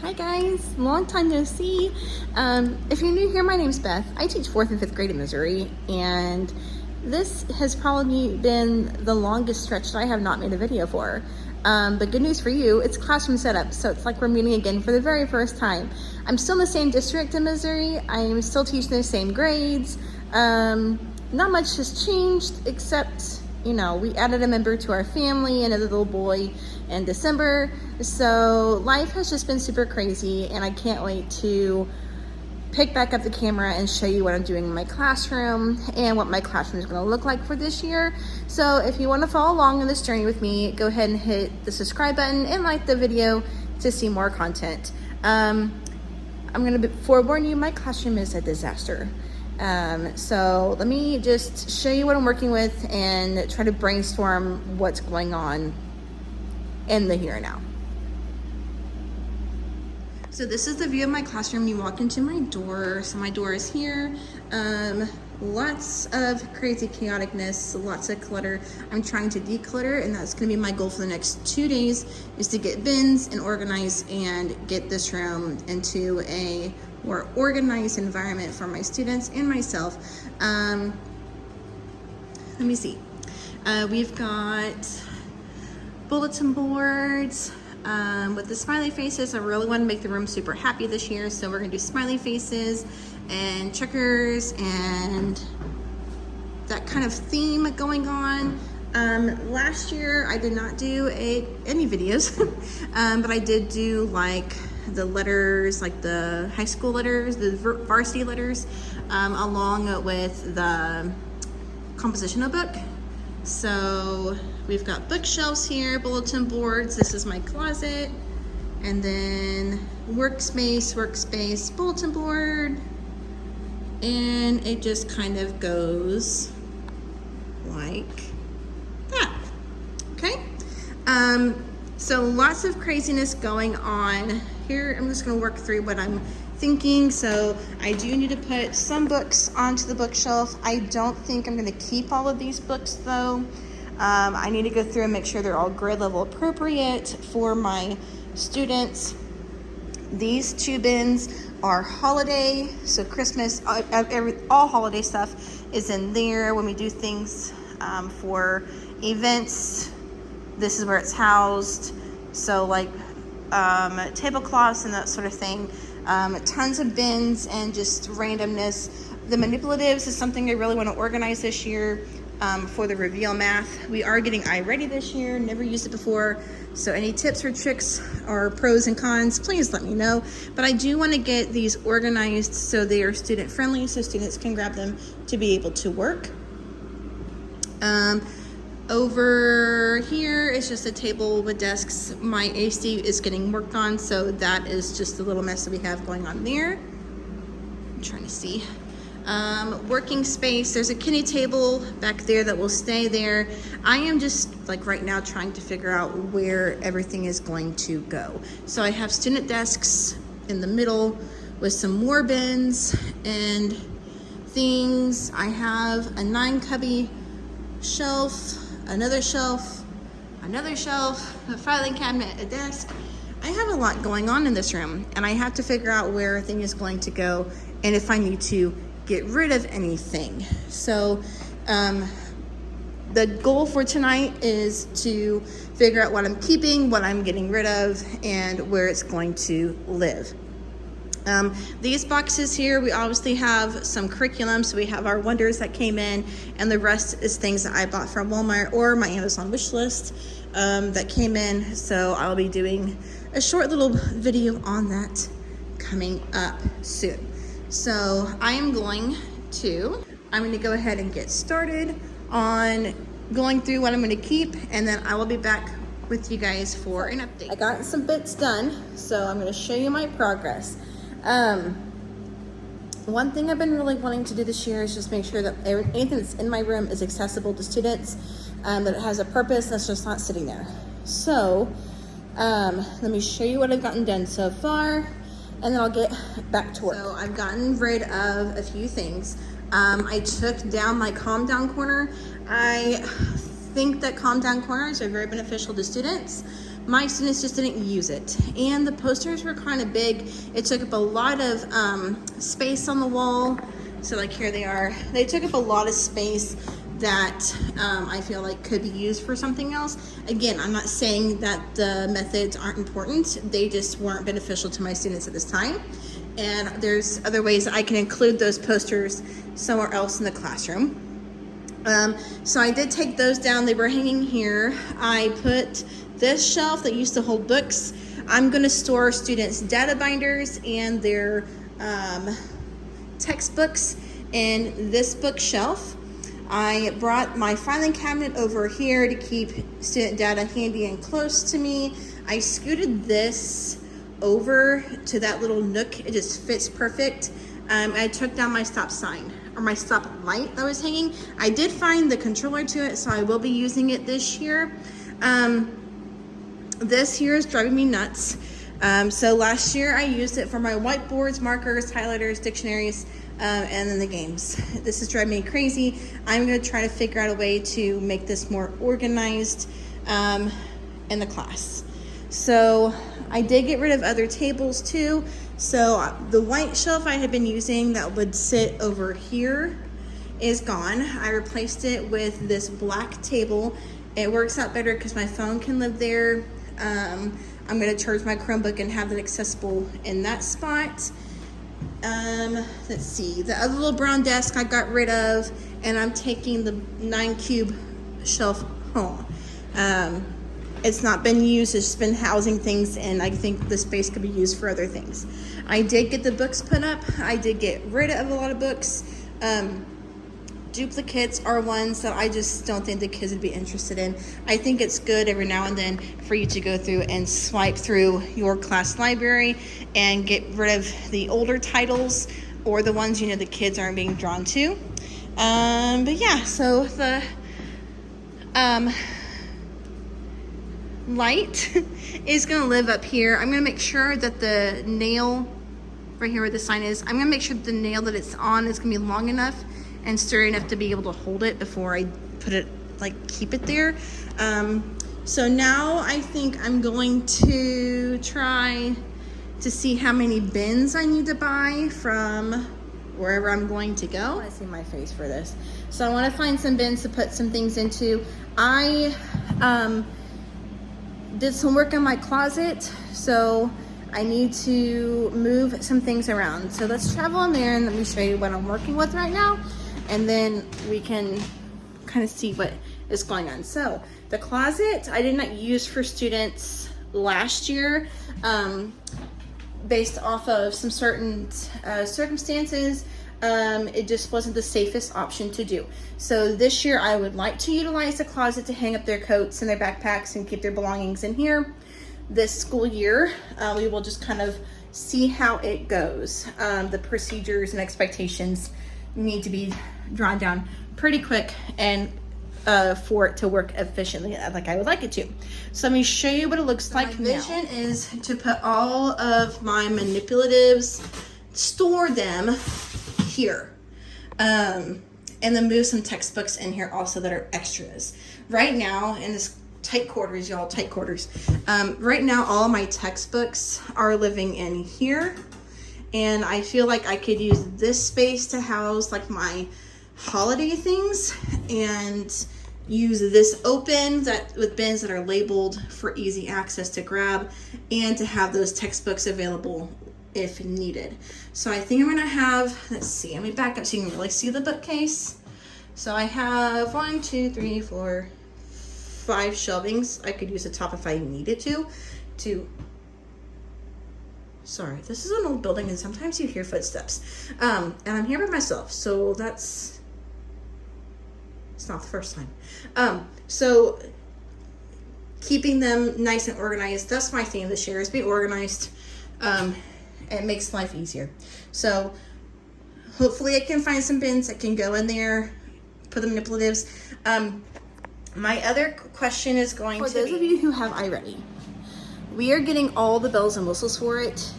Hi guys, long time no see. If you're new here, my name's Beth. I teach 4th and 5th grade in Missouri, and this has probably been the longest stretch that I have not made a video for. But good news for you, it's classroom setup, so it's like we're meeting again for the very first time. I'm still in the same district in Missouri. I'm still teaching the same grades. Not much has changed except, you know, we added a member to our family, another little boy in December. So life has just been super crazy, and I can't wait to pick back up the camera and show you what I'm doing in my classroom and what my classroom is going to look like for this year. So if you want to follow along on this journey with me, go ahead and hit the subscribe button and like the video to see more content. I'm going to forewarn you, my classroom is a disaster. So let me just show you what I'm working with and try to brainstorm what's going on in the here and now. So this is the view of my classroom. You walk into my door. So my door is here. Lots of crazy chaoticness, lots of clutter. I'm trying to declutter, and that's gonna be my goal for the next 2 days, is to get bins and organize and get this room into a more organized environment for my students and myself. Let me see. We've got bulletin boards with the smiley faces. I really want to make the room super happy this year, so we're gonna do smiley faces and checkers and that kind of theme going on. Last year I did not do any videos, but I did do like the letters, like the high school letters, the varsity letters, along with the composition notebook. So we've got bookshelves here, bulletin boards. This is my closet, and then workspace, bulletin board, and it just kind of goes like that. Okay. So lots of craziness going on here. I'm just going to work through what I'm thinking. So I do need to put some books onto the bookshelf. I don't think I'm going to keep all of these books though. I need to go through and make sure they're all grade level appropriate for my students. These 2 bins are holiday, so Christmas, all holiday stuff is in there. When we do things for events, this is where it's housed. So like tablecloths and that sort of thing. Tons of bins and just randomness. The manipulatives is something I really want to organize this year for the reveal math. We are getting iReady this year, never used it before. So any tips or tricks or pros and cons, please let me know. But I do want to get these organized so they are student friendly, so students can grab them to be able to work. Over here is just a table with desks. My AC is getting worked on, so that is just the little mess that we have going on there. I'm trying to see. Working space, there's a kiddie table back there that will stay there. I am just like right now trying to figure out where everything is going to go. So I have student desks in the middle with some more bins and things. I have a 9 cubby shelf, another shelf, a filing cabinet, a desk. I have a lot going on in this room, and I have to figure out where everything is going to go and if I need to get rid of anything. So the goal for tonight is to figure out what I'm keeping, what I'm getting rid of, and where it's going to live. These boxes here, we obviously have some curriculum, so we have our wonders that came in, and the rest is things that I bought from Walmart or my Amazon wish list that came in. So I'll be doing a short little video on that coming up soon. So I'm going to go ahead and get started on going through what I'm going to keep, and then I will be back with you guys for an update. I got some bits done, so I'm going to show you my progress. One thing I've been really wanting to do this year is just make sure that anything that's in my room is accessible to students, that it has a purpose, that's just not sitting there. So let me show you what I've gotten done so far, and then I'll get back to work. So I've gotten rid of a few things. I took down my calm down corner. I think that calm down corners are very beneficial to students, my students just didn't use it. And the posters were kind of big. It took up a lot of space on the wall. So like here they are. They took up a lot of space that I feel like could be used for something else. Again, I'm not saying that the methods aren't important. They just weren't beneficial to my students at this time. And there's other ways I can include those posters somewhere else in the classroom. So I did take those down. They were hanging here. I put this shelf that used to hold books. I'm going to store students' data binders and their textbooks in this bookshelf. I brought my filing cabinet over here to keep student data handy and close to me. I scooted this over to that little nook. It just fits perfect. I took down my stop sign, or my stop light that was hanging. I did find the controller to it, so I will be using it this year. This here is driving me nuts. So last year I used it for my whiteboards, markers, highlighters, dictionaries, and then the games. This is driving me crazy. I'm going to try to figure out a way to make this more organized in the class. So I did get rid of other tables too. So the white shelf I had been using that would sit over here is gone. I replaced it with this black table. It works out better because my phone can live there. I'm going to charge my Chromebook and have it accessible in that spot. Let's see, the other little brown desk I got rid of, and I'm taking the 9-cube shelf home. It's not been used, it's just been housing things, and I think the space could be used for other things. I did get the books put up. I did get rid of a lot of books. Duplicates are ones that I just don't think the kids would be interested in. I think it's good every now and then for you to go through and swipe through your class library and get rid of the older titles or the ones you know the kids aren't being drawn to. But yeah, so the light is going to live up here. I'm going to make sure that the nail right here where the sign is, I'm going to make sure that the nail that it's on is going to be long enough and sturdy enough to be able to hold it before I put it, like keep it there. So now I think I'm going to try to see how many bins I need to buy from wherever I'm going to go. I see my face for this. So I want to find some bins to put some things into. I did some work on my closet, so I need to move some things around. So let's travel in there and let me show you what I'm working with right now, and then we can kind of see what is going on. So the closet I did not use for students last year based off of some certain circumstances. It just wasn't the safest option to do. So this year I would like to utilize the closet to hang up their coats and their backpacks and keep their belongings in here. This school year, we will just kind of see how it goes. The procedures and expectations need to be drawn down pretty quick and for it to work efficiently like I would like it to. So let me show you what it looks like now. My vision is to put all of my manipulatives, store them here, and then move some textbooks in here also that are extras. Right now in this tight quarters, y'all, tight quarters. Right now, all of my textbooks are living in here, and I feel like I could use this space to house like my holiday things, and use this open with bins that are labeled for easy access to grab, and to have those textbooks available if needed. So I think I'm gonna have, let's see, let me back up so you can really see the bookcase. So I have 1, 2, 3, 4, 5 shelvings. I could use the top if I needed to. Sorry, this is an old building and sometimes you hear footsteps. And I'm here by myself, so it's not the first time. So keeping them nice and organized, that's my theme this year, is be organized. It makes life easier. So hopefully I can find some bins that can go in there, put the manipulatives. My other question is going to be, for those of you who have iReady, we are getting all the bells and whistles for it.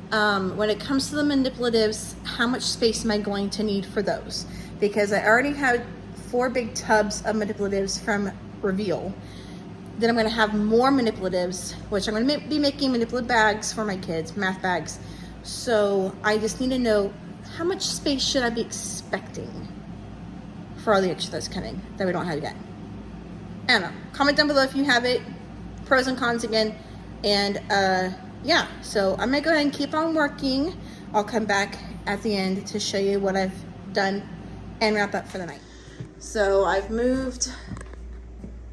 When it comes to the manipulatives, how much space am I going to need for those? Because I already have 4 big tubs of manipulatives from Reveal. Then I'm gonna have more manipulatives, which I'm gonna be making manipulative bags for my kids, math bags. So I just need to know how much space should I be expecting for all the extra that's coming that we don't have yet. I don't know. Comment down below if you have it, pros and cons again. And yeah, so I'm gonna go ahead and keep on working. I'll come back at the end to show you what I've done and wrap up for the night. So I've moved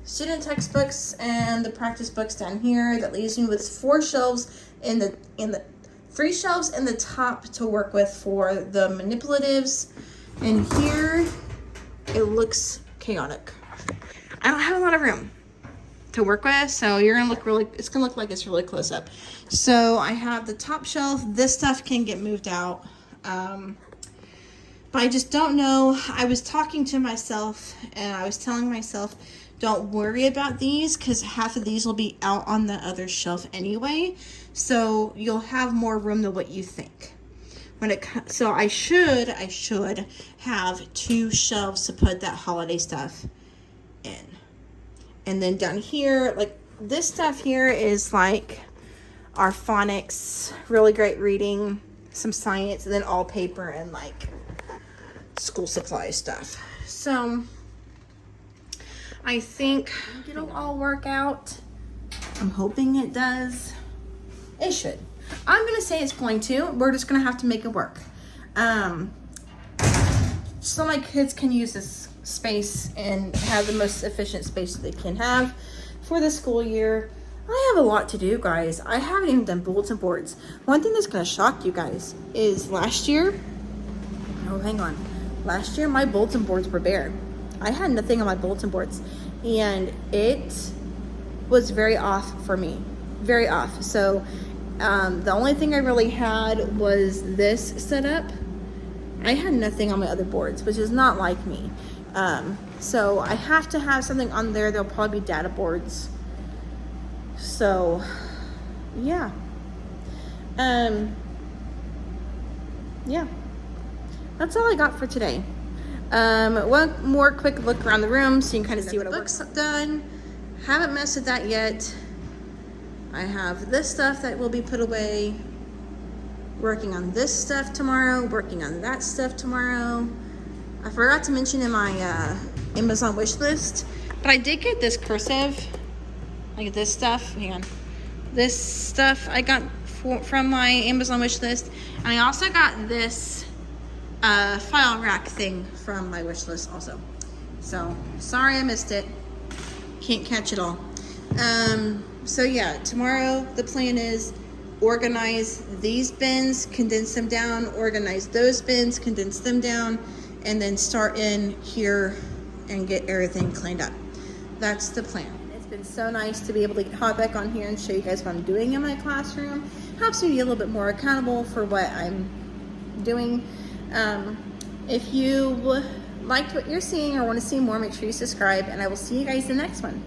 student textbooks and the practice books down here. That leaves me with 4 shelves in the 3 shelves in the top to work with for the manipulatives. And here it looks chaotic. I don't have a lot of room to work with, so you're gonna look really, it's gonna look like it's really close up. So I have the top shelf. This stuff can get moved out, but I just don't know. I was talking to myself and I was telling myself, don't worry about these because half of these will be out on the other shelf anyway, so you'll have more room than what you think. So I should have 2 shelves to put that holiday stuff in. And then down here, like this stuff here is like our phonics, really great reading, some science, and then all paper and like school supply stuff. So I think it'll all work out. I'm hoping it does. It should. I'm gonna say it's going to. We're just gonna have to make it work. So my kids can use this space and have the most efficient space that they can have for the school year. I have a lot to do, guys. I haven't even done bulletin boards. One thing that's gonna shock you guys is last year, last year my bulletin boards were bare. I had nothing on my bulletin boards and it was very off for me, very off. So the only thing I really had was this set up. I had nothing on my other boards, which is not like me. So I have to have something on there. There'll probably be data boards. So yeah. Yeah, that's all I got for today. One more quick look around the room so you can kind of see what the book's done. Haven't messed with that yet. I have this stuff that will be put away. Working on this stuff tomorrow. Working on that stuff tomorrow. I forgot to mention in my Amazon wish list, but I did get this cursive, like this stuff. Hang on. This stuff I got from my Amazon wish list. And I also got this file rack thing from my wish list also. So sorry I missed it. Can't catch it all. So yeah, tomorrow the plan is organize these bins, condense them down, organize those bins, condense them down, and then start in here and get everything cleaned up. That's the plan. It's been so nice to be able to hop back on here and show you guys what I'm doing in my classroom. Helps me be a little bit more accountable for what I'm doing. If you liked what you're seeing or want to see more, make sure you subscribe, and I will see you guys in the next one.